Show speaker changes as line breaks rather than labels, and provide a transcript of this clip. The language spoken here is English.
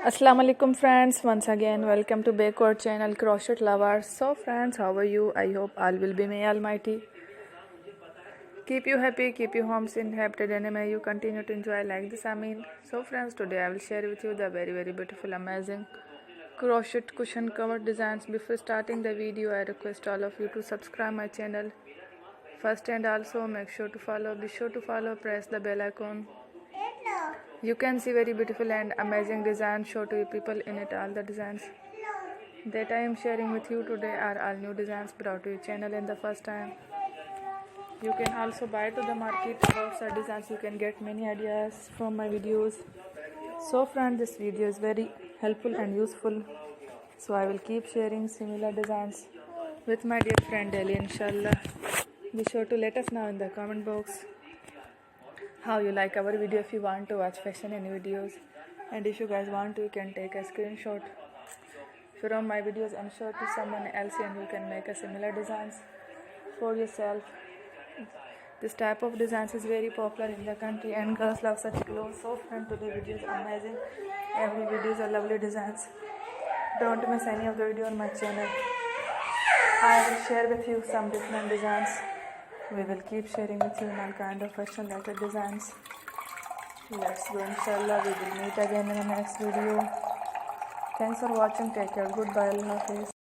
Assalamu alaikum friends, once again welcome to backward channel Crochet Lovers. So friends, how are you? I hope all will be may almighty keep you happy, keep you homes in happy, and may you continue to enjoy like this. So friends, today I will share with you the very beautiful amazing crochet cushion cover designs. Before starting the video, I request all of you to subscribe my channel first, and also be sure to follow, press the bell icon. You can see very beautiful and amazing designs. Show to you people in it. All the designs that I am sharing with you today are all new designs brought to your channel in the first time. You can also buy to the market about such designs. You can get many ideas from my videos. So friends, this video is very helpful and useful. So I will keep sharing similar designs with my dear friend daily, inshallah. Be sure to let us know in the comment box how you like our video. If you want to watch fashion and videos, and if you guys want to, you can take a screenshot from my videos and show to someone else, and you can make a similar designs for yourself. This type of designs is very popular in the country and girls love such clothes. So friend, today video is amazing. Every video is a lovely designs. Don't miss any of the video on my channel. I will share with you some different designs. We will keep sharing with you all kind of fashion related designs. Let's go, inshallah. We will meet again in the next video. Thanks for watching. Take care. Goodbye. Allah Hafiz.